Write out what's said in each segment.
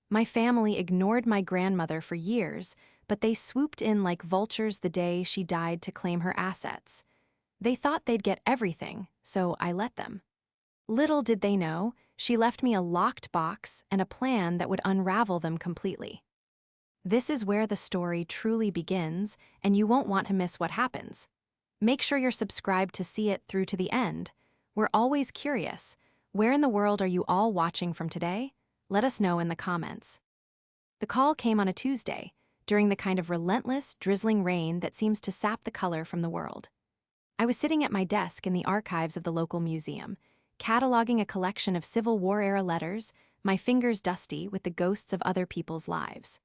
My family ignored my grandmother for years, but they swooped in like vultures the day she died to claim her assets. They thought they'd get everything, so I let them. Little did they know, she left me a locked box and a plan that would unravel them completely. This is where the story truly begins, and you won't want to miss what happens. Make sure you're subscribed to see it through to the end. We're always curious. Where in the world are you all watching from today? Let us know in the comments. The call came on a Tuesday, during the kind of relentless, drizzling rain that seems to sap the color from the world. I was sitting at my desk in the archives of the local museum, cataloging a collection of Civil War-era letters, my fingers dusty with the ghosts of other people's lives.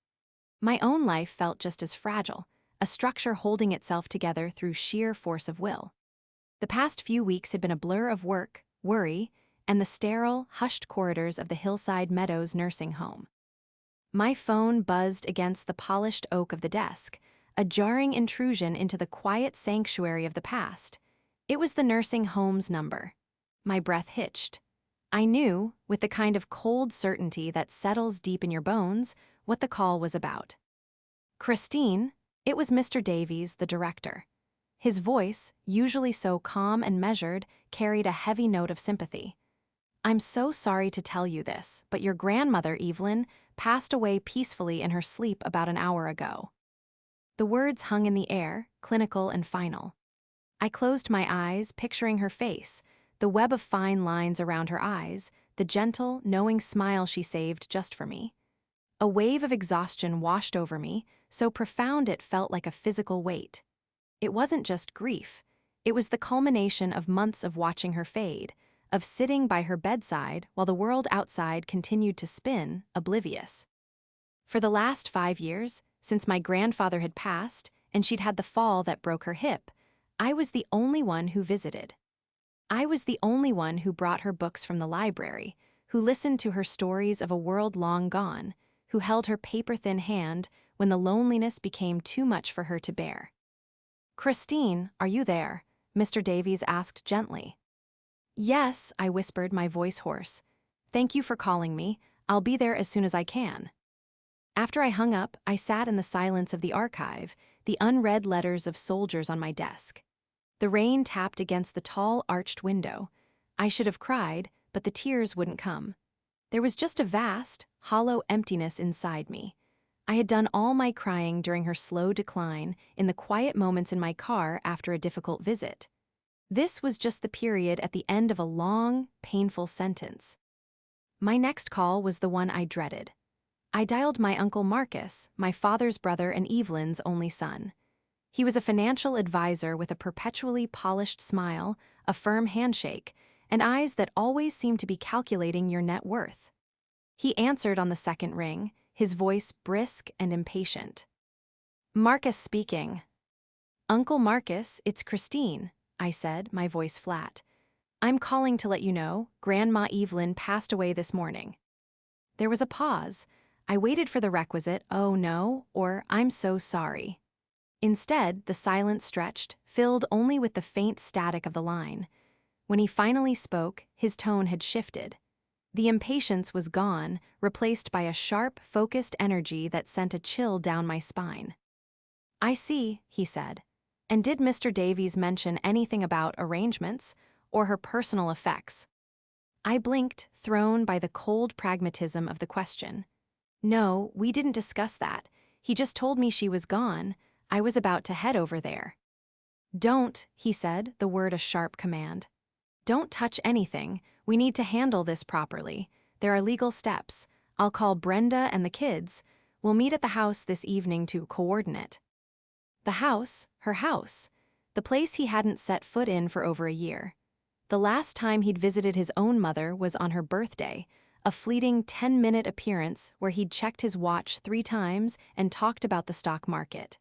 My own life felt just as fragile, a structure holding itself together through sheer force of will. The past few weeks had been a blur of work, worry, and the sterile, hushed corridors of the Hillside Meadows nursing home. My phone buzzed against the polished oak of the desk, a jarring intrusion into the quiet sanctuary of the past. It was the nursing home's number. My breath hitched. I knew, with the kind of cold certainty that settles deep in your bones, what the call was about. Christine, it was Mr. Davies, the director. His voice, usually so calm and measured, carried a heavy note of sympathy. "I'm so sorry to tell you this, but your grandmother, Evelyn, passed away peacefully in her sleep about an hour ago." The words hung in the air, clinical and final. I closed my eyes, picturing her face, the web of fine lines around her eyes, the gentle, knowing smile she saved just for me. A wave of exhaustion washed over me, so profound it felt like a physical weight. It wasn't just grief. It was the culmination of months of watching her fade, of sitting by her bedside while the world outside continued to spin, oblivious. For the last 5 years, since my grandfather had passed and she'd had the fall that broke her hip, I was the only one who visited. I was the only one who brought her books from the library, who listened to her stories of a world long gone, who held her paper-thin hand when the loneliness became too much for her to bear. "Christine, are you there?" Mr. Davies asked gently. "Yes," I whispered, my voice hoarse. "Thank you for calling me. I'll be there as soon as I can." After I hung up, I sat in the silence of the archive, the unread letters of soldiers on my desk. The rain tapped against the tall, arched window. I should have cried, but the tears wouldn't come. There was just a vast, hollow emptiness inside me. I had done all my crying during her slow decline, in the quiet moments in my car after a difficult visit. This was just the period at the end of a long, painful sentence. My next call was the one I dreaded. I dialed my Uncle Marcus, my father's brother and Evelyn's only son. He was a financial advisor with a perpetually polished smile, a firm handshake, and eyes that always seemed to be calculating your net worth. He answered on the second ring, his voice brisk and impatient. "Marcus speaking." "Uncle Marcus, it's Christine," I said, my voice flat. "I'm calling to let you know, Grandma Evelyn passed away this morning." There was a pause. I waited for the requisite, "Oh no," or "I'm so sorry." Instead, the silence stretched, filled only with the faint static of the line. When he finally spoke, his tone had shifted. The impatience was gone, replaced by a sharp, focused energy that sent a chill down my spine. "I see," he said. "And did Mr. Davies mention anything about arrangements or her personal effects?" I blinked, thrown by the cold pragmatism of the question. "No, we didn't discuss that. He just told me she was gone. I was about to head over there." "Don't," he said, the word a sharp command. "Don't touch anything. We need to handle this properly. There are legal steps. I'll call Brenda and the kids. We'll meet at the house this evening to coordinate." The house, her house. The place he hadn't set foot in for over a year. The last time he'd visited his own mother was on her birthday, a fleeting 10-minute appearance where he'd checked his watch 3 times and talked about the stock market.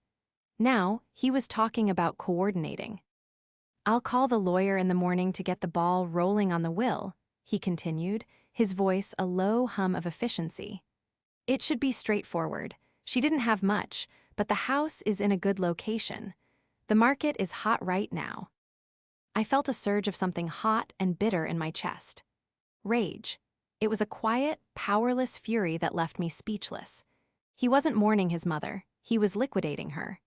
Now, he was talking about coordinating. "I'll call the lawyer in the morning to get the ball rolling on the will," he continued, his voice a low hum of efficiency. "It should be straightforward. She didn't have much, but the house is in a good location. The market is hot right now." I felt a surge of something hot and bitter in my chest. Rage. It was a quiet, powerless fury that left me speechless. He wasn't mourning his mother, he was liquidating her.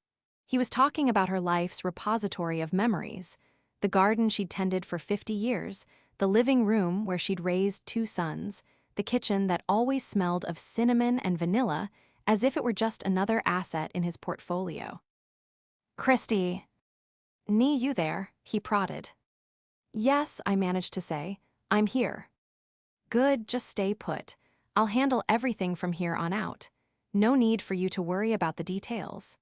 He was talking about her life's repository of memories, the garden she'd tended for 50 years, the living room where she'd raised 2 sons, the kitchen that always smelled of cinnamon and vanilla, as if it were just another asset in his portfolio. "Christy." "Nee, you there?" he prodded. "Yes," I managed to say. "I'm here." "Good, just stay put. I'll handle everything from here on out. No need for you to worry about the details."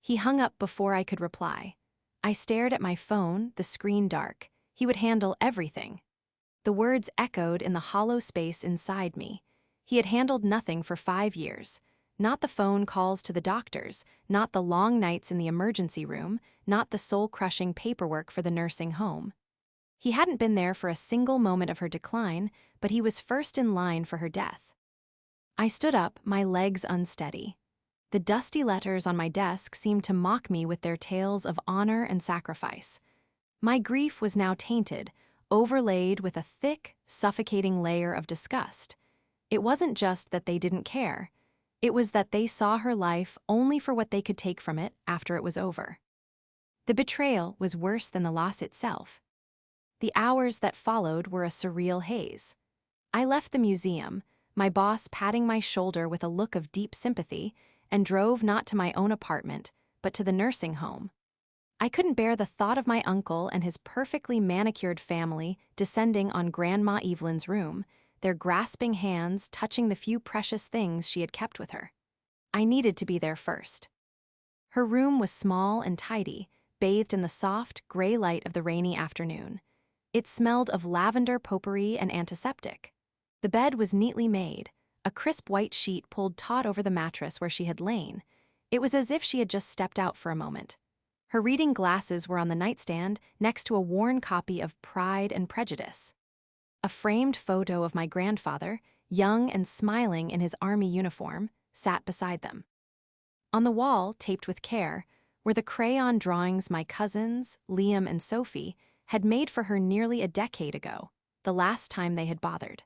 He hung up before I could reply. I stared at my phone, the screen dark. He would handle everything. The words echoed in the hollow space inside me. He had handled nothing for 5 years. Not the phone calls to the doctors, not the long nights in the emergency room, not the soul-crushing paperwork for the nursing home. He hadn't been there for a single moment of her decline, but he was first in line for her death. I stood up, my legs unsteady. The dusty letters on my desk seemed to mock me with their tales of honor and sacrifice. My grief was now tainted, overlaid with a thick, suffocating layer of disgust. It wasn't just that they didn't care. It was that they saw her life only for what they could take from it after it was over. The betrayal was worse than the loss itself. The hours that followed were a surreal haze. I left the museum, my boss patting my shoulder with a look of deep sympathy, and drove not to my own apartment, but to the nursing home. I couldn't bear the thought of my uncle and his perfectly manicured family descending on Grandma Evelyn's room, their grasping hands touching the few precious things she had kept with her. I needed to be there first. Her room was small and tidy, bathed in the soft, gray light of the rainy afternoon. It smelled of lavender potpourri and antiseptic. The bed was neatly made, a crisp white sheet pulled taut over the mattress where she had lain. It was as if she had just stepped out for a moment. Her reading glasses were on the nightstand next to a worn copy of Pride and Prejudice. A framed photo of my grandfather, young and smiling in his army uniform, sat beside them. On the wall, taped with care, were the crayon drawings my cousins, Liam and Sophie, had made for her nearly a decade ago, the last time they had bothered.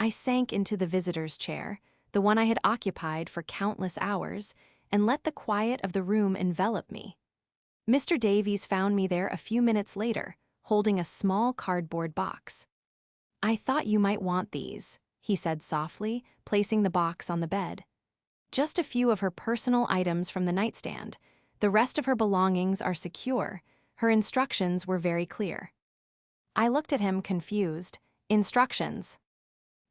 I sank into the visitor's chair, the one I had occupied for countless hours, and let the quiet of the room envelop me. Mr. Davies found me there a few minutes later, holding a small cardboard box. "I thought you might want these," he said softly, placing the box on the bed. "Just a few of her personal items from the nightstand. The rest of her belongings are secure. Her instructions were very clear." I looked at him confused. "Instructions?"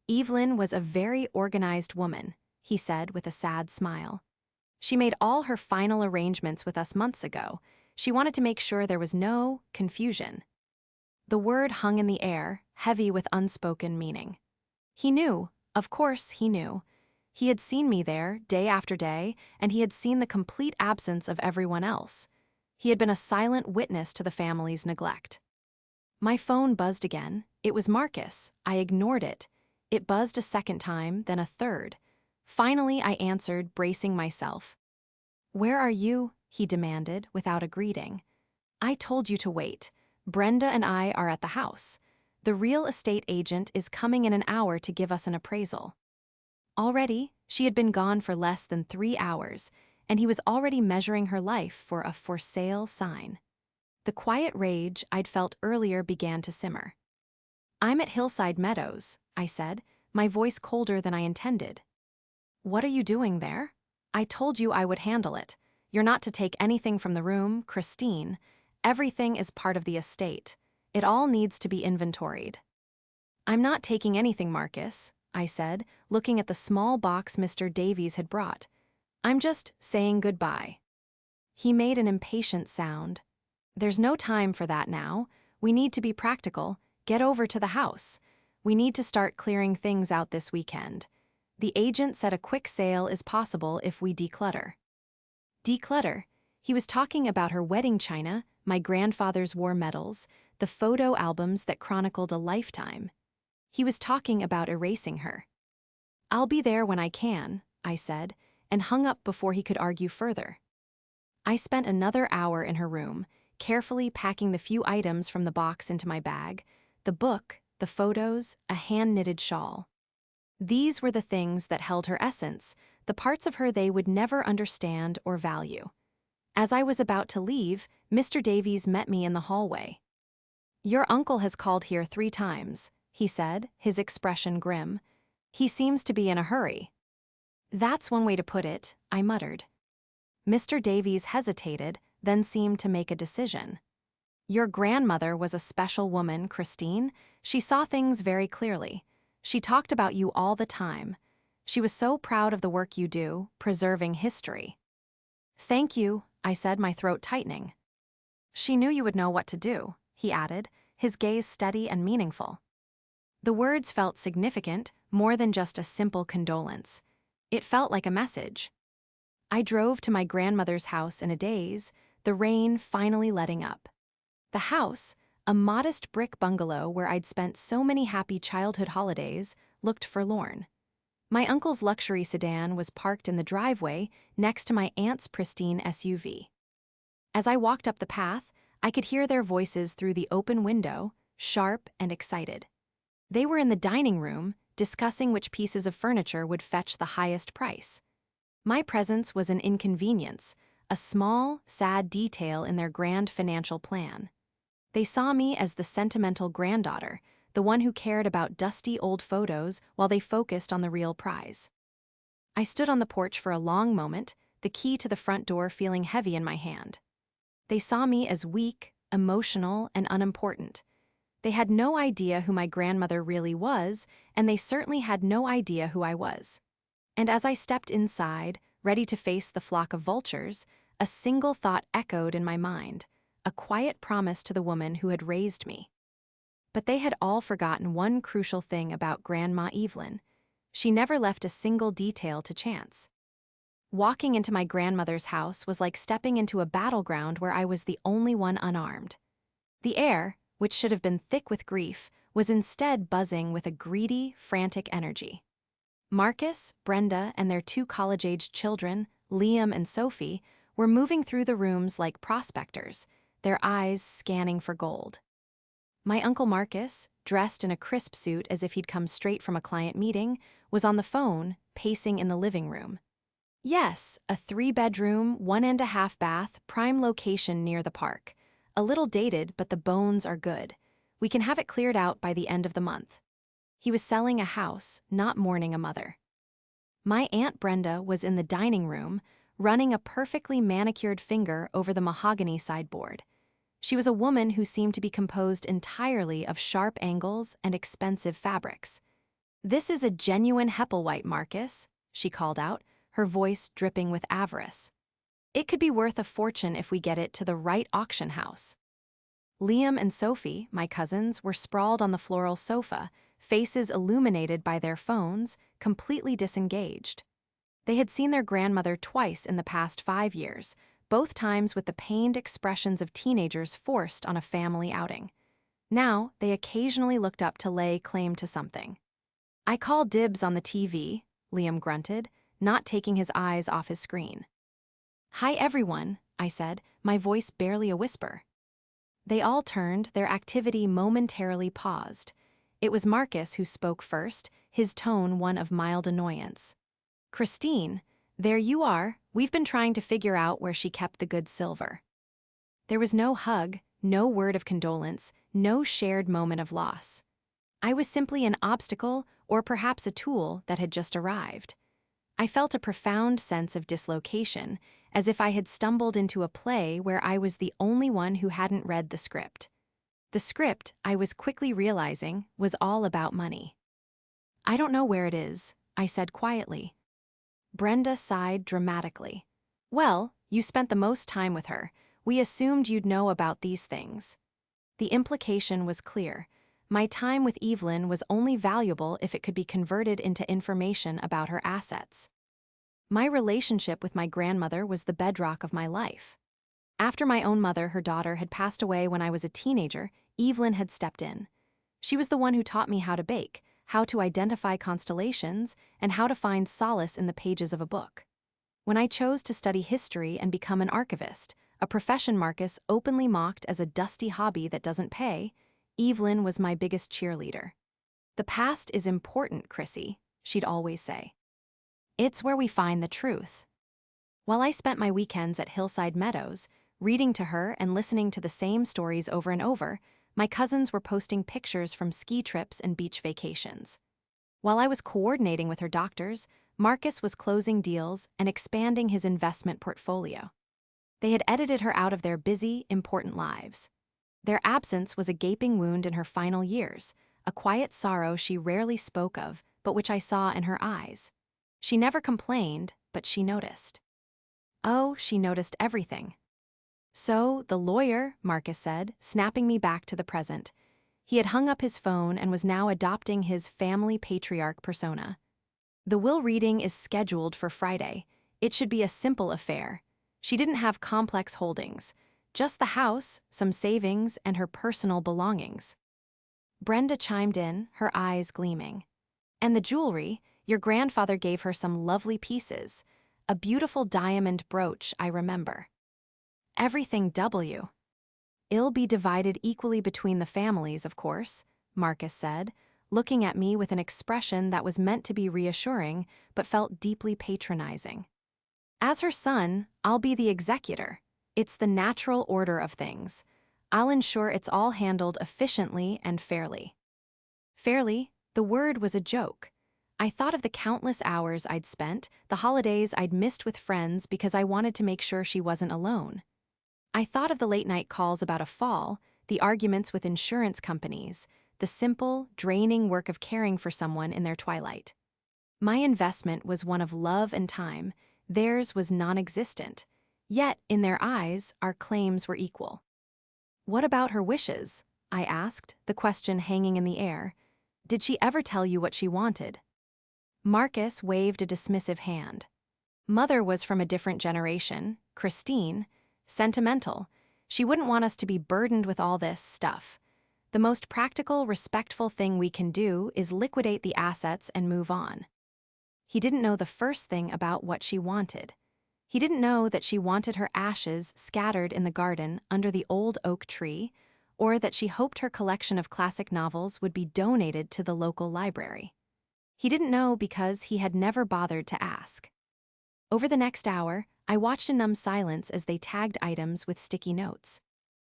"Evelyn was a very organized woman," he said with a sad smile. "She made all her final arrangements with us months ago. She wanted to make sure there was no confusion." The word hung in the air, heavy with unspoken meaning. He knew, of course he knew. He had seen me there, day after day, and he had seen the complete absence of everyone else. He had been a silent witness to the family's neglect. My phone buzzed again. It was Marcus. I ignored it. It buzzed a second time, then a third. Finally, I answered, bracing myself. "Where are you?" he demanded, without a greeting. "I told you to wait. Brenda and I are at the house. The real estate agent is coming in an hour to give us an appraisal." Already, she had been gone for less than 3 hours, and he was already measuring her life for a "for sale" sign. The quiet rage I'd felt earlier began to simmer. "I'm at Hillside Meadows," I said, my voice colder than I intended. "What are you doing there?" "I told you I would handle it. You're not to take anything from the room, Christine. Everything is part of the estate. It all needs to be inventoried." "I'm not taking anything, Marcus," I said, looking at the small box Mr. Davies had brought. "I'm just saying goodbye." He made an impatient sound. "There's no time for that now. We need to be practical. Get over to the house. We need to start clearing things out this weekend. The agent said a quick sale is possible if we declutter." Declutter? He was talking about her wedding china, my grandfather's war medals, the photo albums that chronicled a lifetime. He was talking about erasing her. "I'll be there when I can," I said, and hung up before he could argue further. I spent another hour in her room, carefully packing the few items from the box into my bag, the book, the photos, a hand-knitted shawl. These were the things that held her essence, the parts of her they would never understand or value. As I was about to leave, Mr. Davies met me in the hallway. "Your uncle has called here 3 times," he said, his expression grim. "He seems to be in a hurry." "That's one way to put it," I muttered. Mr. Davies hesitated, then seemed to make a decision. "Your grandmother was a special woman, Christine. She saw things very clearly. She talked about you all the time. She was so proud of the work you do, preserving history." "Thank you," I said, my throat tightening. "She knew you would know what to do," he added, his gaze steady and meaningful. The words felt significant, more than just a simple condolence. It felt like a message. I drove to my grandmother's house in a daze, the rain finally letting up. The house, a modest brick bungalow where I'd spent so many happy childhood holidays, looked forlorn. My uncle's luxury sedan was parked in the driveway next to my aunt's pristine SUV. As I walked up the path, I could hear their voices through the open window, sharp and excited. They were in the dining room, discussing which pieces of furniture would fetch the highest price. My presence was an inconvenience, a small, sad detail in their grand financial plan. They saw me as the sentimental granddaughter, the one who cared about dusty old photos while they focused on the real prize. I stood on the porch for a long moment, the key to the front door feeling heavy in my hand. They saw me as weak, emotional, and unimportant. They had no idea who my grandmother really was, and they certainly had no idea who I was. And as I stepped inside, ready to face the flock of vultures, a single thought echoed in my mind, a quiet promise to the woman who had raised me. But they had all forgotten one crucial thing about Grandma Evelyn. She never left a single detail to chance. Walking into my grandmother's house was like stepping into a battleground where I was the only one unarmed. The air, which should have been thick with grief, was instead buzzing with a greedy, frantic energy. Marcus, Brenda, and their 2 college-aged children, Liam and Sophie, were moving through the rooms like prospectors, their eyes scanning for gold. My Uncle Marcus, dressed in a crisp suit as if he'd come straight from a client meeting, was on the phone, pacing in the living room. "Yes, a 3-bedroom, 1.5 bath, prime location near the park. A little dated, but the bones are good. We can have it cleared out by the end of the month." He was selling a house, not mourning a mother. My Aunt Brenda was in the dining room, running a perfectly manicured finger over the mahogany sideboard. She was a woman who seemed to be composed entirely of sharp angles and expensive fabrics. "This is a genuine Hepplewhite, Marcus," she called out, her voice dripping with avarice. "It could be worth a fortune if we get it to the right auction house." Liam and Sophie, my cousins, were sprawled on the floral sofa, faces illuminated by their phones, completely disengaged. They had seen their grandmother twice in the past 5 years, both times with the pained expressions of teenagers forced on a family outing. Now, they occasionally looked up to lay claim to something. "I call dibs on the TV," Liam grunted, not taking his eyes off his screen. "Hi everyone," I said, my voice barely a whisper. They all turned, their activity momentarily paused. It was Marcus who spoke first, his tone one of mild annoyance. "Christine, there you are. We've been trying to figure out where she kept the good silver." There was no hug, no word of condolence, no shared moment of loss. I was simply an obstacle, or perhaps a tool, that had just arrived. I felt a profound sense of dislocation, as if I had stumbled into a play where I was the only one who hadn't read the script. The script, I was quickly realizing, was all about money. "I don't know where it is," I said quietly. Brenda sighed dramatically. "Well, you spent the most time with her. We assumed you'd know about these things." The implication was clear. My time with Evelyn was only valuable if it could be converted into information about her assets. My relationship with my grandmother was the bedrock of my life. After my own mother, her daughter, had passed away when I was a teenager, Evelyn had stepped in. She was the one who taught me how to bake, how to identify constellations, and how to find solace in the pages of a book. When I chose to study history and become an archivist, a profession Marcus openly mocked as a dusty hobby that doesn't pay, Evelyn was my biggest cheerleader. "The past is important, Chrissy," she'd always say. "It's where we find the truth." While I spent my weekends at Hillside Meadows, reading to her and listening to the same stories over and over, my cousins were posting pictures from ski trips and beach vacations. While I was coordinating with her doctors, Marcus was closing deals and expanding his investment portfolio. They had edited her out of their busy, important lives. Their absence was a gaping wound in her final years, a quiet sorrow she rarely spoke of, but which I saw in her eyes. She never complained, but she noticed. Oh, she noticed everything. "So, the lawyer," Marcus said, snapping me back to the present. He had hung up his phone and was now adopting his family patriarch persona. "The will reading is scheduled for Friday. It should be a simple affair. She didn't have complex holdings. Just the house, some savings, and her personal belongings." Brenda chimed in, her eyes gleaming. "And the jewelry, your grandfather gave her some lovely pieces. A beautiful diamond brooch, I remember." "Everything W. It'll be divided equally between the families, of course," Marcus said, looking at me with an expression that was meant to be reassuring but felt deeply patronizing. "As her son, I'll be the executor. It's the natural order of things. I'll ensure it's all handled efficiently and fairly." Fairly, the word was a joke. I thought of the countless hours I'd spent, the holidays I'd missed with friends because I wanted to make sure she wasn't alone. I thought of the late-night calls about a fall, the arguments with insurance companies, the simple, draining work of caring for someone in their twilight. My investment was one of love and time, theirs was non-existent. Yet, in their eyes, our claims were equal. "What about her wishes?" I asked, the question hanging in the air. "Did she ever tell you what she wanted?" Marcus waved a dismissive hand. "Mother was from a different generation, Christine. Sentimental. She wouldn't want us to be burdened with all this stuff. The most practical, respectful thing we can do is liquidate the assets and move on." He didn't know the first thing about what she wanted. He didn't know that she wanted her ashes scattered in the garden under the old oak tree, or that she hoped her collection of classic novels would be donated to the local library. He didn't know because he had never bothered to ask. Over the next hour, I watched in numb silence as they tagged items with sticky notes.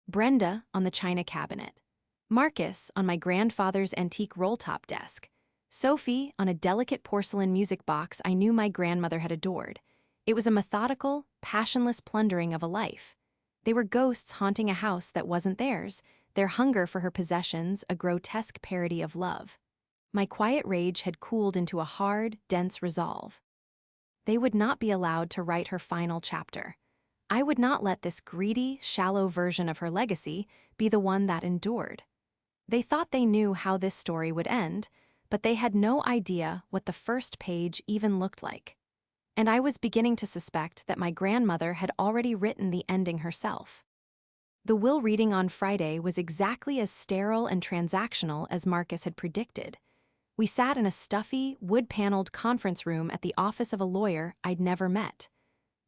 Brenda on the china cabinet. Marcus on my grandfather's antique roll-top desk. Sophie on a delicate porcelain music box I knew my grandmother had adored. It was a methodical, passionless plundering of a life. They were ghosts haunting a house that wasn't theirs, their hunger for her possessions a grotesque parody of love. My quiet rage had cooled into a hard, dense resolve. They would not be allowed to write her final chapter. I would not let this greedy, shallow version of her legacy be the one that endured. They thought they knew how this story would end, but they had no idea what the first page even looked like. And I was beginning to suspect that my grandmother had already written the ending herself. The will reading on Friday was exactly as sterile and transactional as Marcus had predicted. We sat in a stuffy, wood-paneled conference room at the office of a lawyer I'd never met.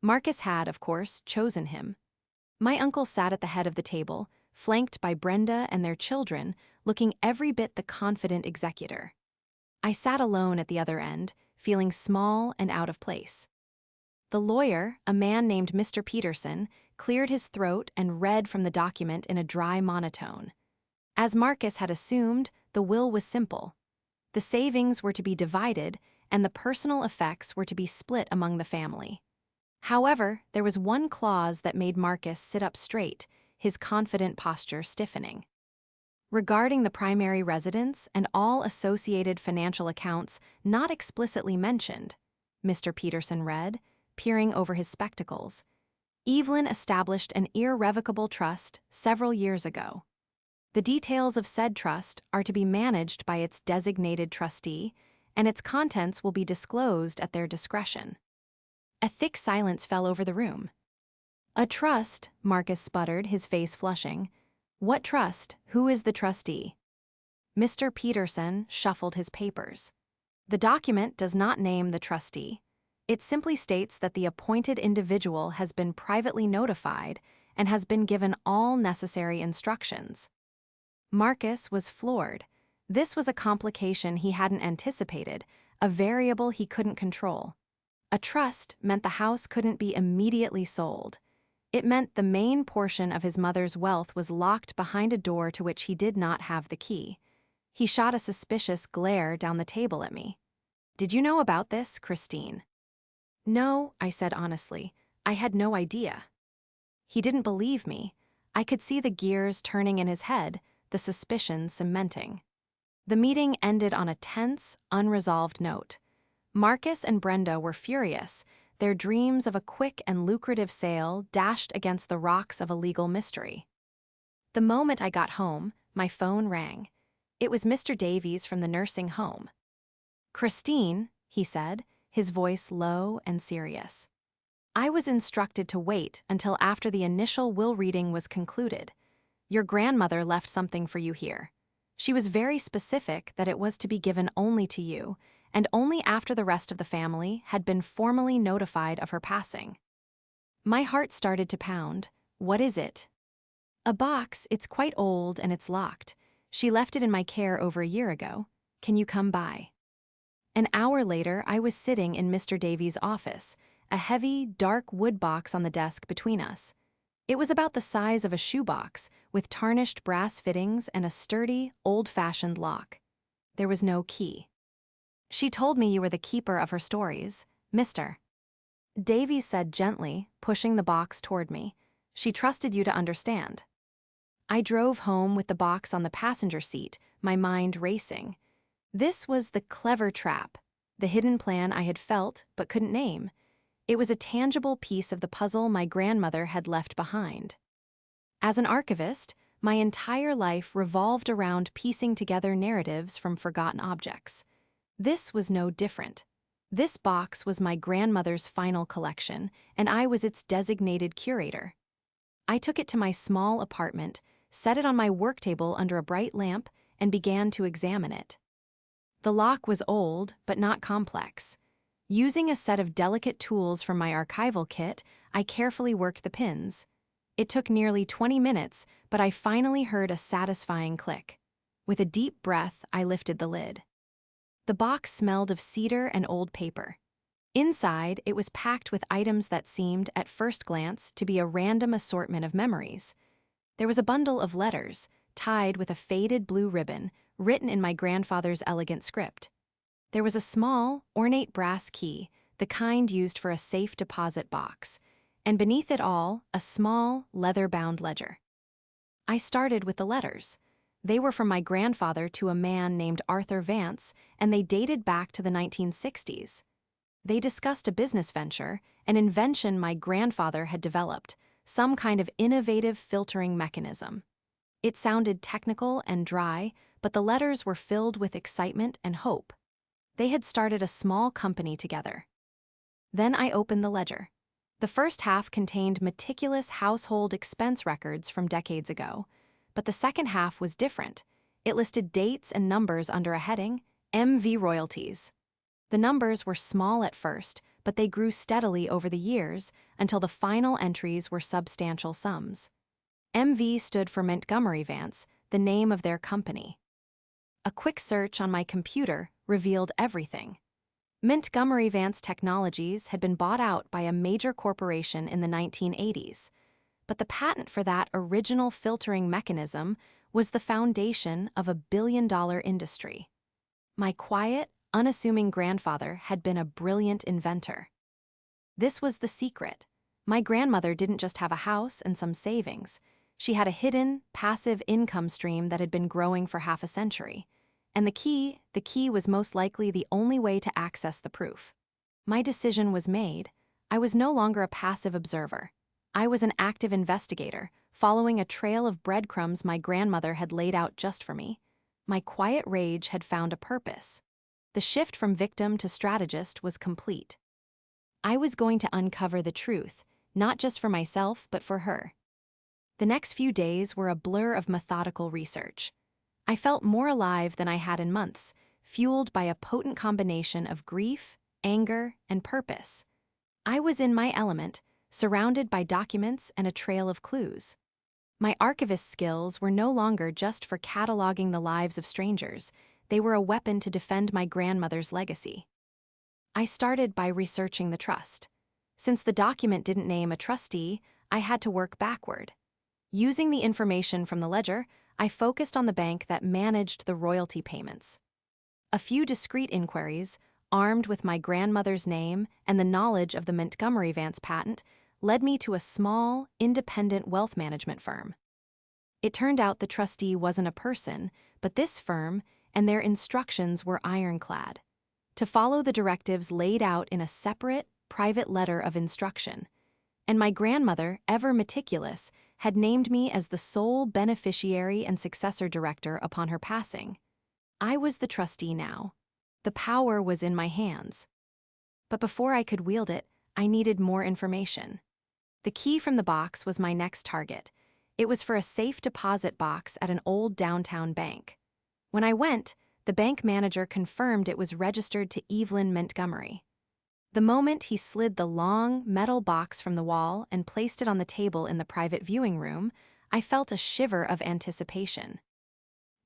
Marcus had, of course, chosen him. My uncle sat at the head of the table, flanked by Brenda and their children, looking every bit the confident executor. I sat alone at the other end, feeling small and out of place. The lawyer, a man named Mr. Peterson, cleared his throat and read from the document in a dry monotone. As Marcus had assumed, the will was simple. The savings were to be divided, and the personal effects were to be split among the family. However, there was one clause that made Marcus sit up straight, his confident posture stiffening. "Regarding the primary residence and all associated financial accounts not explicitly mentioned," Mr. Peterson read, peering over his spectacles, "Evelyn established an irrevocable trust several years ago. The details of said trust are to be managed by its designated trustee, and its contents will be disclosed at their discretion." A thick silence fell over the room. "A trust," Marcus sputtered, his face flushing. "What trust? Who is the trustee?" Mr. Peterson shuffled his papers. "The document does not name the trustee. It simply states that the appointed individual has been privately notified and has been given all necessary instructions." Marcus was floored. This was a complication he hadn't anticipated, a variable he couldn't control. A trust meant the house couldn't be immediately sold. It meant the main portion of his mother's wealth was locked behind a door to which he did not have the key. He shot a suspicious glare down the table at me. "Did you know about this, Christine?" "No," I said honestly. "I had no idea." He didn't believe me. I could see the gears turning in his head, the suspicion cementing. The meeting ended on a tense, unresolved note. Marcus and Brenda were furious, their dreams of a quick and lucrative sale dashed against the rocks of a legal mystery. The moment I got home, my phone rang. It was Mr. Davies from the nursing home. "Christine," he said, his voice low and serious. "I was instructed to wait until after the initial will reading was concluded. Your grandmother left something for you here. She was very specific that it was to be given only to you, and only after the rest of the family had been formally notified of her passing." My heart started to pound. "What is it?" "A box. It's quite old and it's locked. She left it in my care over a year ago. Can you come by?" An hour later, I was sitting in Mr. Davies' office, a heavy, dark wood box on the desk between us. It was about the size of a shoebox, with tarnished brass fittings and a sturdy, old-fashioned lock. There was no key. "She told me you were the keeper of her stories, Mr. Davies said gently, pushing the box toward me. "She trusted you to understand." I drove home with the box on the passenger seat, my mind racing. This was the clever trap, the hidden plan I had felt but couldn't name. It was a tangible piece of the puzzle my grandmother had left behind. As an archivist, my entire life revolved around piecing together narratives from forgotten objects. This was no different. This box was my grandmother's final collection, and I was its designated curator. I took it to my small apartment, set it on my work table under a bright lamp, and began to examine it. The lock was old, but not complex. Using a set of delicate tools from my archival kit, I carefully worked the pins. It took nearly 20 minutes, but I finally heard a satisfying click. With a deep breath, I lifted the lid. The box smelled of cedar and old paper. Inside, it was packed with items that seemed, at first glance, to be a random assortment of memories. There was a bundle of letters, tied with a faded blue ribbon, written in my grandfather's elegant script. There was a small, ornate brass key, the kind used for a safe deposit box, and beneath it all, a small, leather-bound ledger. I started with the letters. They were from my grandfather to a man named Arthur Vance, and they dated back to the 1960s. They discussed a business venture, an invention my grandfather had developed, some kind of innovative filtering mechanism. It sounded technical and dry, but the letters were filled with excitement and hope. They had started a small company together. Then I opened the ledger. The first half contained meticulous household expense records from decades ago, but the second half was different. It listed dates and numbers under a heading, MV Royalties. The numbers were small at first, but they grew steadily over the years until the final entries were substantial sums. MV stood for Montgomery Vance, the name of their company. A quick search on my computer revealed everything. Montgomery Vance Technologies had been bought out by a major corporation in the 1980s, but the patent for that original filtering mechanism was the foundation of a billion-dollar industry. My quiet, unassuming grandfather had been a brilliant inventor. This was the secret. My grandmother didn't just have a house and some savings. She had a hidden, passive income stream that had been growing for half a century. And the key was most likely the only way to access the proof. My decision was made. I was no longer a passive observer. I was an active investigator, following a trail of breadcrumbs my grandmother had laid out just for me. My quiet rage had found a purpose. The shift from victim to strategist was complete. I was going to uncover the truth, not just for myself, but for her. The next few days were a blur of methodical research. I felt more alive than I had in months, fueled by a potent combination of grief, anger, and purpose. I was in my element, surrounded by documents and a trail of clues. My archivist skills were no longer just for cataloging the lives of strangers, they were a weapon to defend my grandmother's legacy. I started by researching the trust. Since the document didn't name a trustee, I had to work backward. Using the information from the ledger, I focused on the bank that managed the royalty payments. A few discreet inquiries, armed with my grandmother's name and the knowledge of the Montgomery Vance patent, led me to a small, independent wealth management firm. It turned out the trustee wasn't a person, but this firm, and their instructions were ironclad. To follow the directives laid out in a separate, private letter of instruction. And my grandmother, ever meticulous, had named me as the sole beneficiary and successor director upon her passing. I was the trustee now. The power was in my hands. But before I could wield it, I needed more information. The key from the box was my next target. It was for a safe deposit box at an old downtown bank. When I went, the bank manager confirmed it was registered to Evelyn Montgomery. The moment he slid the long, metal box from the wall and placed it on the table in the private viewing room, I felt a shiver of anticipation.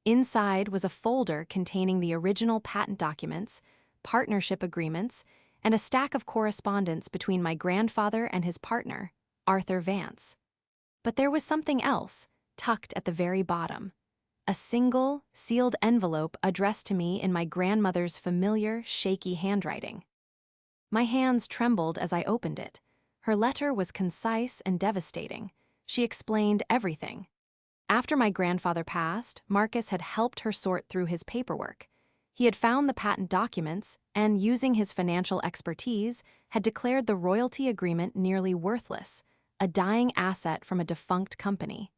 Inside was a folder containing the original patent documents, partnership agreements, and a stack of correspondence between my grandfather and his partner, Arthur Vance. But there was something else, tucked at the very bottom. A single, sealed envelope addressed to me in my grandmother's familiar, shaky handwriting. My hands trembled as I opened it. Her letter was concise and devastating. She explained everything. After my grandfather passed, Marcus had helped her sort through his paperwork. He had found the patent documents and, using his financial expertise, had declared the royalty agreement nearly worthless, a dying asset from a defunct company.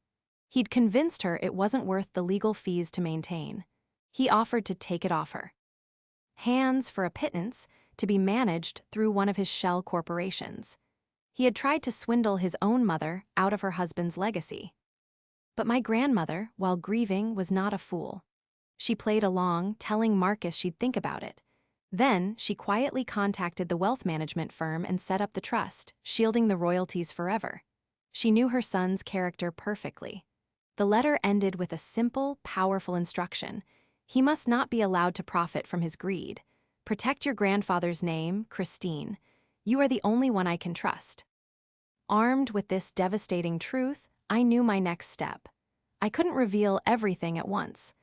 He'd convinced her it wasn't worth the legal fees to maintain. He offered to take it off her hands for a pittance, to be managed through one of his shell corporations. He had tried to swindle his own mother out of her husband's legacy. But my grandmother, while grieving, was not a fool. She played along, telling Marcus she'd think about it. Then, she quietly contacted the wealth management firm and set up the trust, shielding the royalties forever. She knew her son's character perfectly. The letter ended with a simple, powerful instruction. He must not be allowed to profit from his greed. Protect your grandfather's name, Christine. You are the only one I can trust. Armed with this devastating truth, I knew my next step. I couldn't reveal everything at once.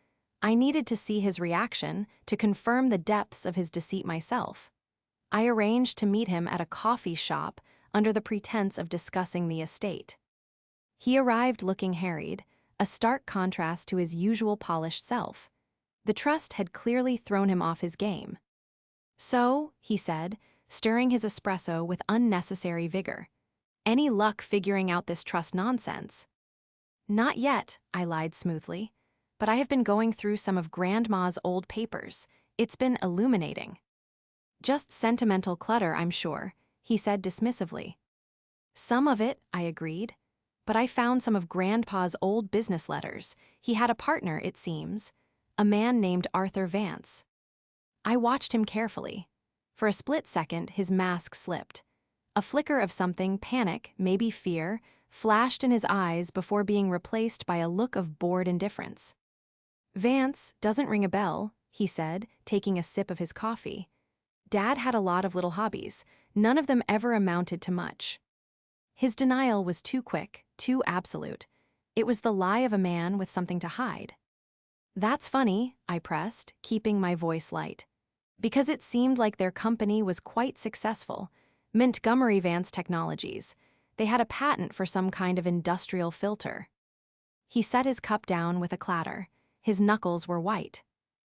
I needed to see his reaction to confirm the depths of his deceit myself. I arranged to meet him at a coffee shop under the pretense of discussing the estate. He arrived looking harried, a stark contrast to his usual polished self. The trust had clearly thrown him off his game. So, he said, stirring his espresso with unnecessary vigor, any luck figuring out this trust nonsense? Not yet, I lied smoothly, but I have been going through some of Grandma's old papers. It's been illuminating. Just sentimental clutter, I'm sure, he said dismissively. Some of it, I agreed, but I found some of Grandpa's old business letters. He had a partner, it seems, a man named Arthur Vance. I watched him carefully. For a split second, his mask slipped. A flicker of something, panic, maybe fear, flashed in his eyes before being replaced by a look of bored indifference. Vance doesn't ring a bell, he said, taking a sip of his coffee. Dad had a lot of little hobbies. None of them ever amounted to much. His denial was too quick, too absolute. It was the lie of a man with something to hide. That's funny, I pressed, keeping my voice light. Because it seemed like their company was quite successful. Montgomery Vance Technologies. They had a patent for some kind of industrial filter. He set his cup down with a clatter. His knuckles were white.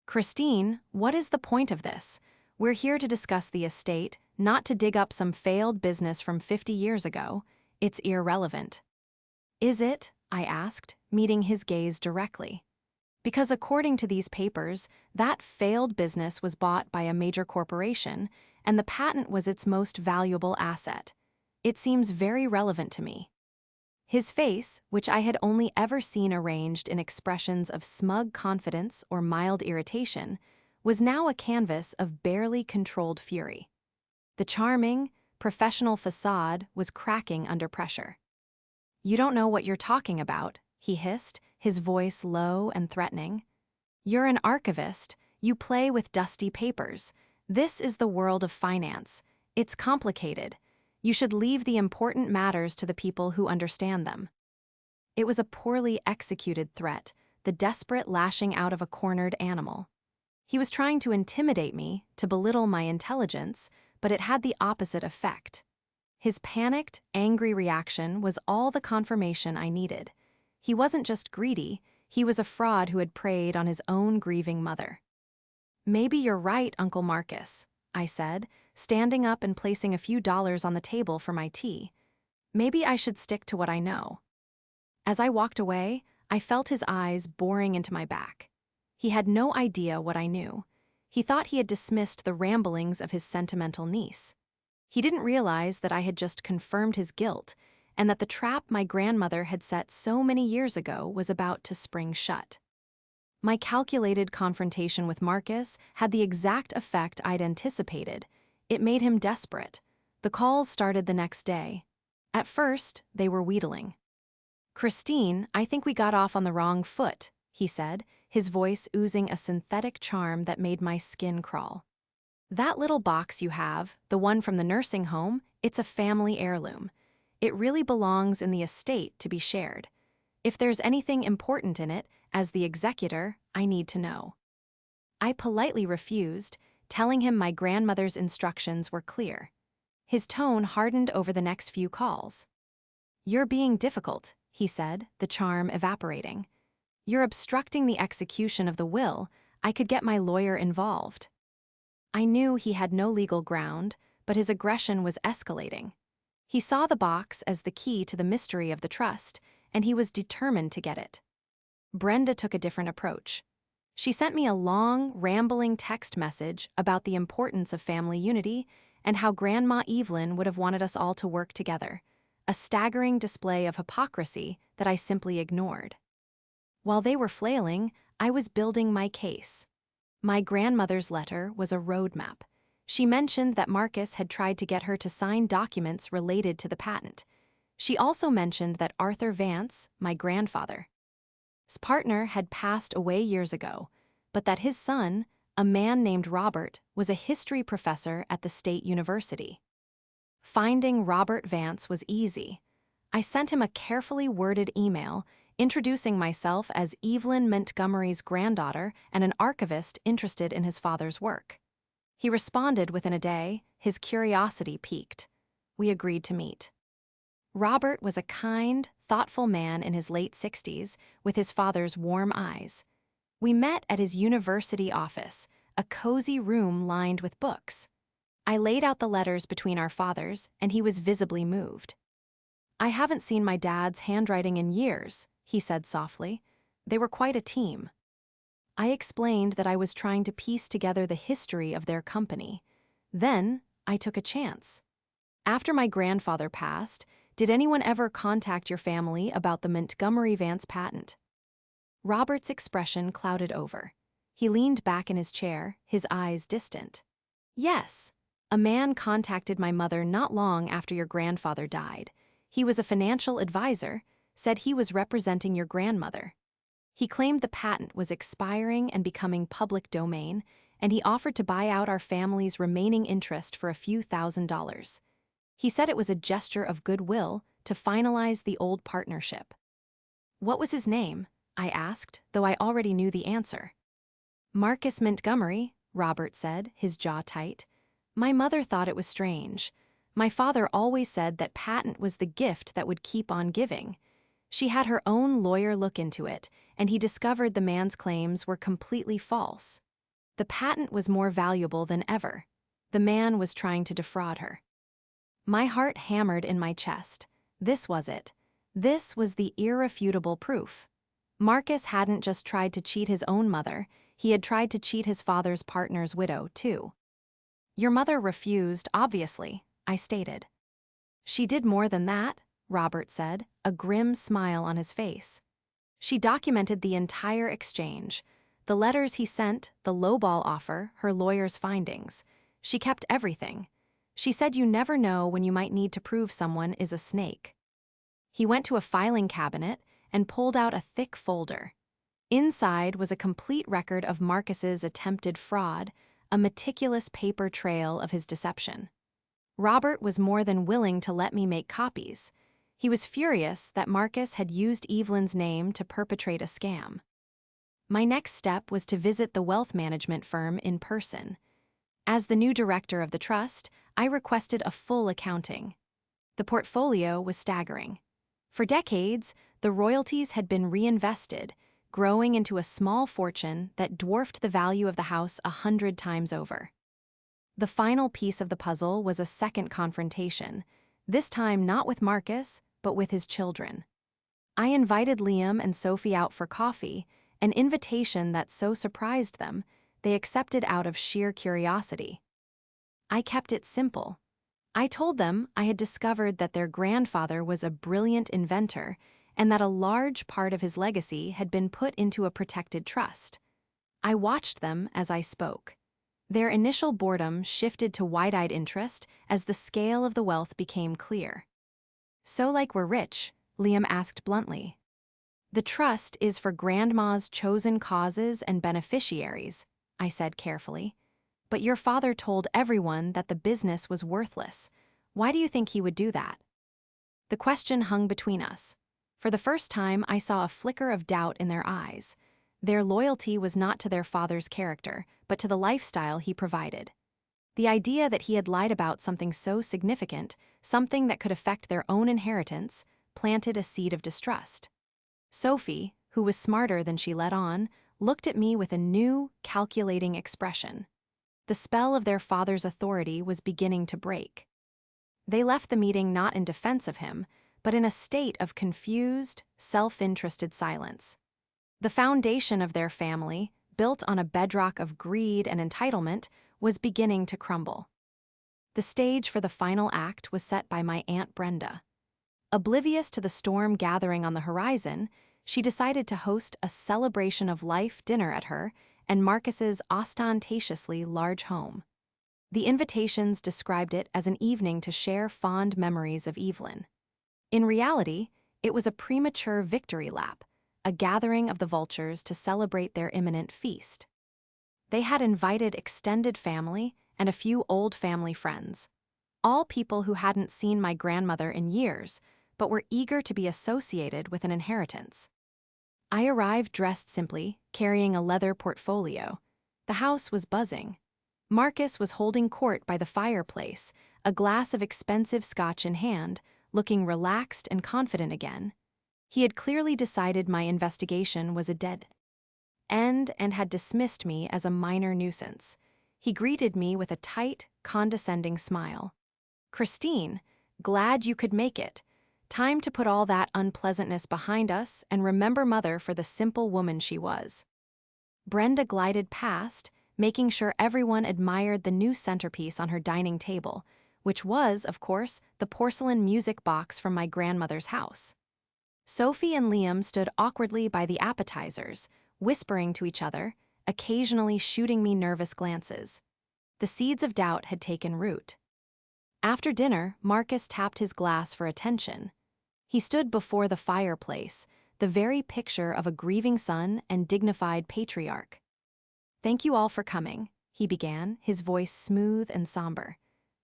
Christine, what is the point of this? We're here to discuss the estate, not to dig up some failed business from 50 years ago. It's irrelevant. Is it? I asked, meeting his gaze directly. Because according to these papers, that failed business was bought by a major corporation, and the patent was its most valuable asset. It seems very relevant to me. His face, which I had only ever seen arranged in expressions of smug confidence or mild irritation, was now a canvas of barely controlled fury. The charming, professional facade was cracking under pressure. You don't know what you're talking about, he hissed, his voice low and threatening. "You're an archivist. You play with dusty papers. This is the world of finance. It's complicated. You should leave the important matters to the people who understand them." It was a poorly executed threat, the desperate lashing out of a cornered animal. He was trying to intimidate me, to belittle my intelligence, but it had the opposite effect. His panicked, angry reaction was all the confirmation I needed. He wasn't just greedy, he was a fraud who had preyed on his own grieving mother. "Maybe you're right, Uncle Marcus," I said, standing up and placing a few dollars on the table for my tea. "Maybe I should stick to what I know." As I walked away, I felt his eyes boring into my back. He had no idea what I knew. He thought he had dismissed the ramblings of his sentimental niece. He didn't realize that I had just confirmed his guilt, and that the trap my grandmother had set so many years ago was about to spring shut. My calculated confrontation with Marcus had the exact effect I'd anticipated. It made him desperate. The calls started the next day. At first, they were wheedling. "Christine, I think we got off on the wrong foot," he said, his voice oozing a synthetic charm that made my skin crawl. "That little box you have, the one from the nursing home, it's a family heirloom. It really belongs in the estate to be shared. If there's anything important in it, as the executor, I need to know." I politely refused, telling him my grandmother's instructions were clear. His tone hardened over the next few calls. "You're being difficult," he said, the charm evaporating. "You're obstructing the execution of the will. I could get my lawyer involved." I knew he had no legal ground, but his aggression was escalating. He saw the box as the key to the mystery of the trust, and he was determined to get it. Brenda took a different approach. She sent me a long, rambling text message about the importance of family unity and how Grandma Evelyn would have wanted us all to work together, a staggering display of hypocrisy that I simply ignored. While they were flailing, I was building my case. My grandmother's letter was a roadmap. She mentioned that Marcus had tried to get her to sign documents related to the patent. She also mentioned that Arthur Vance, my grandfather's partner, had passed away years ago, but that his son, a man named Robert, was a history professor at the state university. Finding Robert Vance was easy. I sent him a carefully worded email introducing myself as Evelyn Montgomery's granddaughter and an archivist interested in his father's work. He responded within a day, his curiosity piqued. We agreed to meet. Robert was a kind, thoughtful man in his late 60s, with his father's warm eyes. We met at his university office, a cozy room lined with books. I laid out the letters between our fathers, and he was visibly moved. "I haven't seen my dad's handwriting in years," he said softly. "They were quite a team." I explained that I was trying to piece together the history of their company. Then, I took a chance. "After my grandfather passed, did anyone ever contact your family about the Montgomery Vance patent?" Robert's expression clouded over. He leaned back in his chair, his eyes distant. "Yes. A man contacted my mother not long after your grandfather died. He was a financial advisor, said he was representing your grandmother. He claimed the patent was expiring and becoming public domain, and he offered to buy out our family's remaining interest for a few $1,000s. He said it was a gesture of goodwill to finalize the old partnership." "What was his name?" I asked, though I already knew the answer. "Marcus Montgomery," Robert said, his jaw tight. "My mother thought it was strange. My father always said that patent was the gift that would keep on giving. She had her own lawyer look into it, and he discovered the man's claims were completely false. The patent was more valuable than ever. The man was trying to defraud her." My heart hammered in my chest. This was it. This was the irrefutable proof. Marcus hadn't just tried to cheat his own mother, he had tried to cheat his father's partner's widow, too. "Your mother refused, obviously," I stated. "She did more than that," Robert said, a grim smile on his face. "She documented the entire exchange. The letters he sent, the lowball offer, her lawyer's findings. She kept everything. She said you never know when you might need to prove someone is a snake." He went to a filing cabinet and pulled out a thick folder. Inside was a complete record of Marcus's attempted fraud, a meticulous paper trail of his deception. Robert was more than willing to let me make copies. He was furious that Marcus had used Evelyn's name to perpetrate a scam. My next step was to visit the wealth management firm in person. As the new director of the trust, I requested a full accounting. The portfolio was staggering. For decades, the royalties had been reinvested, growing into a small fortune that dwarfed the value of the house 100 times over. The final piece of the puzzle was a second confrontation, this time not with Marcus, but with his children. I invited Liam and Sophie out for coffee, an invitation that so surprised them, they accepted out of sheer curiosity. I kept it simple. I told them I had discovered that their grandfather was a brilliant inventor and that a large part of his legacy had been put into a protected trust. I watched them as I spoke. Their initial boredom shifted to wide-eyed interest as the scale of the wealth became clear. "So like we're rich?" Liam asked bluntly. "The trust is for Grandma's chosen causes and beneficiaries," I said carefully. "But your father told everyone that the business was worthless. Why do you think he would do that?" The question hung between us. For the first time, I saw a flicker of doubt in their eyes. Their loyalty was not to their father's character, but to the lifestyle he provided. The idea that he had lied about something so significant, something that could affect their own inheritance, planted a seed of distrust. Sophie, who was smarter than she let on, looked at me with a new, calculating expression. The spell of their father's authority was beginning to break. They left the meeting not in defense of him, but in a state of confused, self-interested silence. The foundation of their family, built on a bedrock of greed and entitlement, was beginning to crumble. The stage for the final act was set by my Aunt Brenda. Oblivious to the storm gathering on the horizon, she decided to host a celebration of life dinner at her and Marcus's ostentatiously large home. The invitations described it as an evening to share fond memories of Evelyn. In reality, it was a premature victory lap, a gathering of the vultures to celebrate their imminent feast. They had invited extended family and a few old family friends, all people who hadn't seen my grandmother in years, but were eager to be associated with an inheritance. I arrived dressed simply, carrying a leather portfolio. The house was buzzing. Marcus was holding court by the fireplace, a glass of expensive scotch in hand, looking relaxed and confident again. He had clearly decided my investigation was a dead end and had dismissed me as a minor nuisance. He greeted me with a tight, condescending smile. "Christine, glad you could make it. Time to put all that unpleasantness behind us and remember Mother for the simple woman she was." Brenda glided past, making sure everyone admired the new centerpiece on her dining table, which was, of course, the porcelain music box from my grandmother's house. Sophie and Liam stood awkwardly by the appetizers, whispering to each other, occasionally shooting me nervous glances. The seeds of doubt had taken root. After dinner, Marcus tapped his glass for attention. He stood before the fireplace, the very picture of a grieving son and dignified patriarch. "Thank you all for coming," he began, his voice smooth and somber.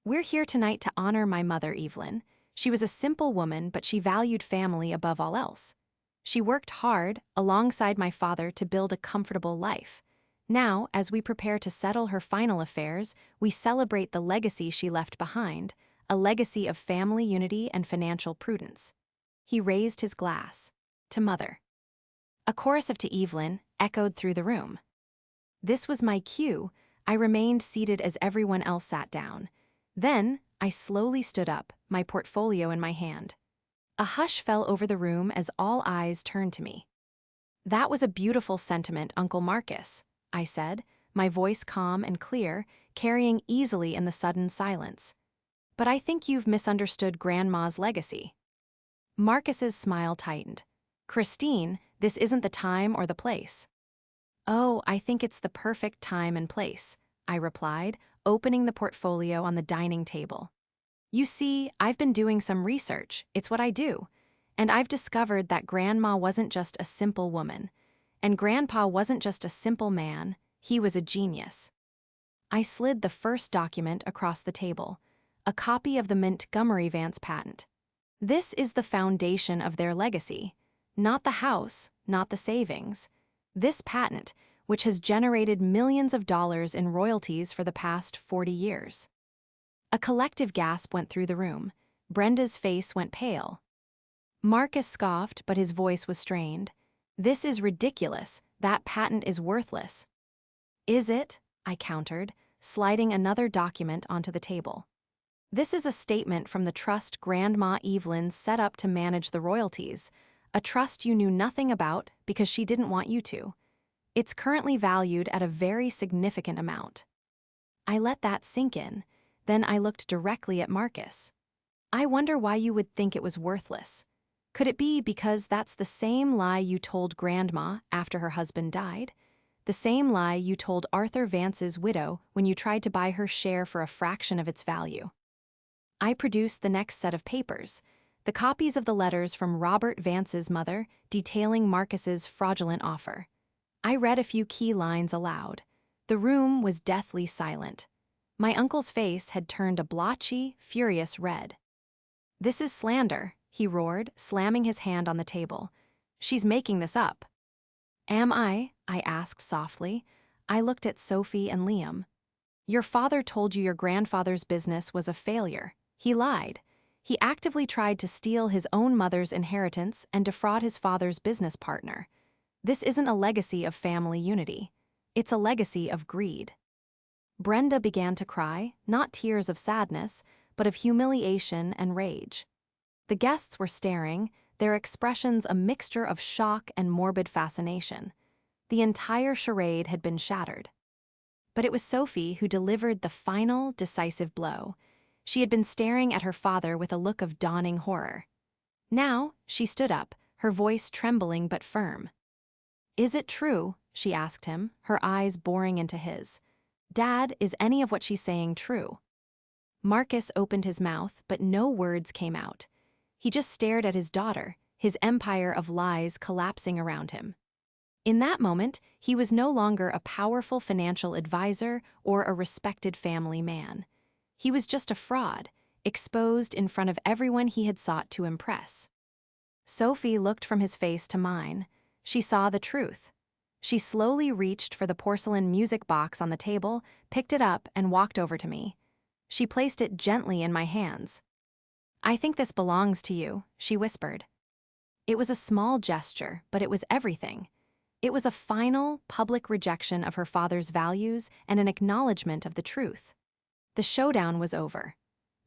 "We're here tonight to honor my mother, Evelyn. She was a simple woman, but she valued family above all else. She worked hard, alongside my father, to build a comfortable life. Now, as we prepare to settle her final affairs, we celebrate the legacy she left behind, a legacy of family unity and financial prudence." He raised his glass. "To Mother." A chorus of "To Evelyn" echoed through the room. This was my cue. I remained seated as everyone else sat down. Then, I slowly stood up, my portfolio in my hand. A hush fell over the room as all eyes turned to me. "That was a beautiful sentiment, Uncle Marcus," I said, my voice calm and clear, carrying easily in the sudden silence. "But I think you've misunderstood Grandma's legacy." Marcus's smile tightened. "Christine, this isn't the time or the place." "Oh, I think it's the perfect time and place," I replied, opening the portfolio on the dining table. "You see, I've been doing some research. It's what I do. And I've discovered that Grandma wasn't just a simple woman, and Grandpa wasn't just a simple man, he was a genius. I slid the first document across the table, a copy of the Montgomery Vance patent. This is the foundation of their legacy. Not the house, not the savings. This patent, which has generated millions of dollars in royalties for the past 40 years. A collective gasp went through the room. Brenda's face went pale. Marcus scoffed, but his voice was strained. This is ridiculous. That patent is worthless. Is it? I countered, sliding another document onto the table. This is a statement from the trust Grandma Evelyn set up to manage the royalties, a trust you knew nothing about because she didn't want you to. It's currently valued at a very significant amount. I let that sink in, then I looked directly at Marcus. I wonder why you would think it was worthless. Could it be because that's the same lie you told Grandma after her husband died? The same lie you told Arthur Vance's widow when you tried to buy her share for a fraction of its value? I produced the next set of papers, the copies of the letters from Robert Vance's mother detailing Marcus's fraudulent offer. I read a few key lines aloud. The room was deathly silent. My uncle's face had turned a blotchy, furious red. "This is slander," he roared, slamming his hand on the table. "She's making this up." "Am I?" I asked softly. I looked at Sophie and Liam. "Your father told you your grandfather's business was a failure. He lied. He actively tried to steal his own mother's inheritance and defraud his father's business partner. This isn't a legacy of family unity. It's a legacy of greed." Brenda began to cry, not tears of sadness, but of humiliation and rage. The guests were staring, their expressions a mixture of shock and morbid fascination. The entire charade had been shattered. But it was Sophie who delivered the final, decisive blow. She had been staring at her father with a look of dawning horror. Now, she stood up, her voice trembling but firm. "Is it true?" she asked him, her eyes boring into his. "Dad, is any of what she's saying true?" Marcus opened his mouth, but no words came out. He just stared at his daughter, his empire of lies collapsing around him. In that moment, he was no longer a powerful financial advisor or a respected family man. He was just a fraud, exposed in front of everyone he had sought to impress. Sophie looked from his face to mine. She saw the truth. She slowly reached for the porcelain music box on the table, picked it up, and walked over to me. She placed it gently in my hands. "I think this belongs to you," she whispered. It was a small gesture, but it was everything. It was a final, public rejection of her father's values and an acknowledgement of the truth. The showdown was over.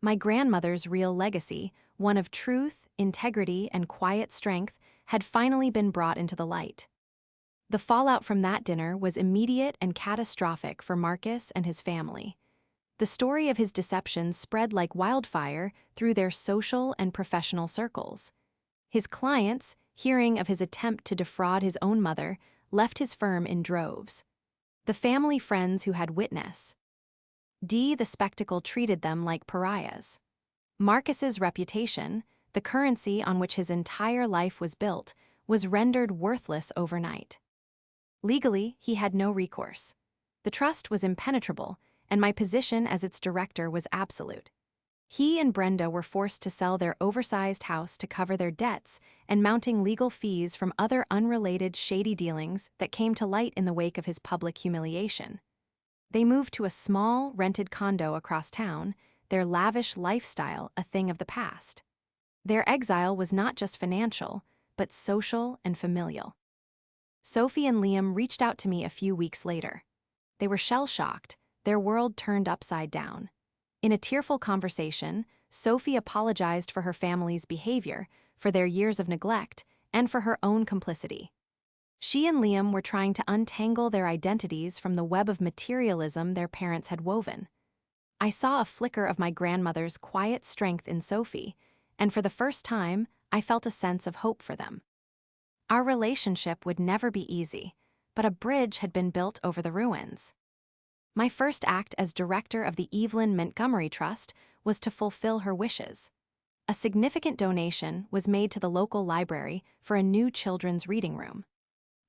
My grandmother's real legacy, one of truth, integrity, and quiet strength, had finally been brought into the light. The fallout from that dinner was immediate and catastrophic for Marcus and his family. The story of his deception spread like wildfire through their social and professional circles. His clients, hearing of his attempt to defraud his own mother, left his firm in droves. The family friends who had witnessed the spectacle treated them like pariahs. Marcus's reputation, the currency on which his entire life was built, was rendered worthless overnight. Legally, he had no recourse. The trust was impenetrable, and my position as its director was absolute. He and Brenda were forced to sell their oversized house to cover their debts and mounting legal fees from other unrelated shady dealings that came to light in the wake of his public humiliation. They moved to a small, rented condo across town, their lavish lifestyle a thing of the past. Their exile was not just financial, but social and familial. Sophie and Liam reached out to me a few weeks later. They were shell-shocked, their world turned upside down. In a tearful conversation, Sophie apologized for her family's behavior, for their years of neglect, and for her own complicity. She and Liam were trying to untangle their identities from the web of materialism their parents had woven. I saw a flicker of my grandmother's quiet strength in Sophie, and for the first time, I felt a sense of hope for them. Our relationship would never be easy, but a bridge had been built over the ruins. My first act as director of the Evelyn Montgomery Trust was to fulfill her wishes. A significant donation was made to the local library for a new children's reading room.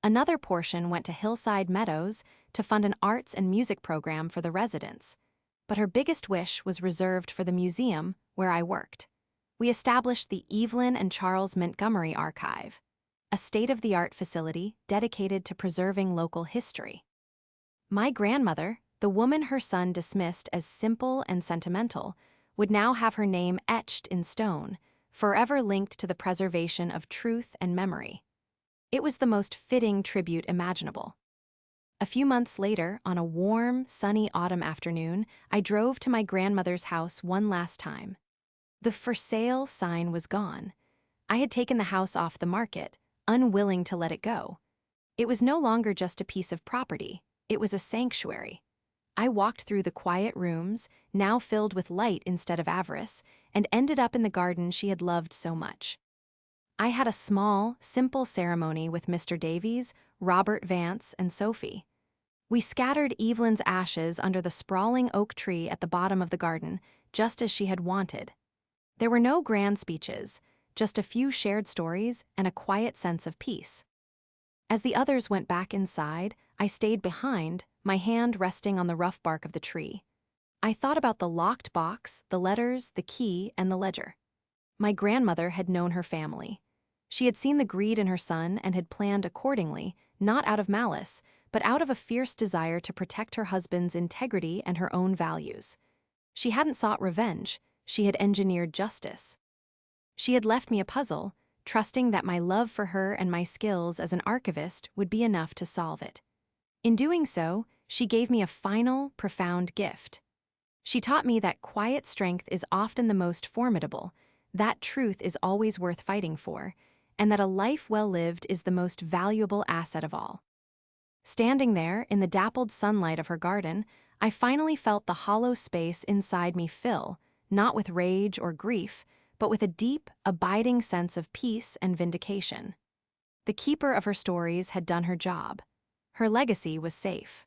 Another portion went to Hillside Meadows to fund an arts and music program for the residents. But her biggest wish was reserved for the museum where I worked. We established the Evelyn and Charles Montgomery Archive, a state-of-the-art facility dedicated to preserving local history. My grandmother, the woman her son dismissed as simple and sentimental, would now have her name etched in stone, forever linked to the preservation of truth and memory. It was the most fitting tribute imaginable. A few months later, on a warm, sunny autumn afternoon, I drove to my grandmother's house one last time. The for sale sign was gone. I had taken the house off the market, unwilling to let it go. It was no longer just a piece of property, it was a sanctuary. I walked through the quiet rooms, now filled with light instead of avarice, and ended up in the garden she had loved so much. I had a small, simple ceremony with Mr. Davies, Robert Vance, and Sophie. We scattered Evelyn's ashes under the sprawling oak tree at the bottom of the garden, just as she had wanted. There were no grand speeches, just a few shared stories and a quiet sense of peace. As the others went back inside, I stayed behind, my hand resting on the rough bark of the tree. I thought about the locked box, the letters, the key, and the ledger. My grandmother had known her family. She had seen the greed in her son and had planned accordingly, not out of malice, but out of a fierce desire to protect her husband's integrity and her own values. She hadn't sought revenge, she had engineered justice. She had left me a puzzle, trusting that my love for her and my skills as an archivist would be enough to solve it. In doing so, she gave me a final, profound gift. She taught me that quiet strength is often the most formidable, that truth is always worth fighting for, and that a life well lived is the most valuable asset of all. Standing there in the dappled sunlight of her garden, I finally felt the hollow space inside me fill, not with rage or grief, but with a deep, abiding sense of peace and vindication. The keeper of her stories had done her job. Her legacy was safe.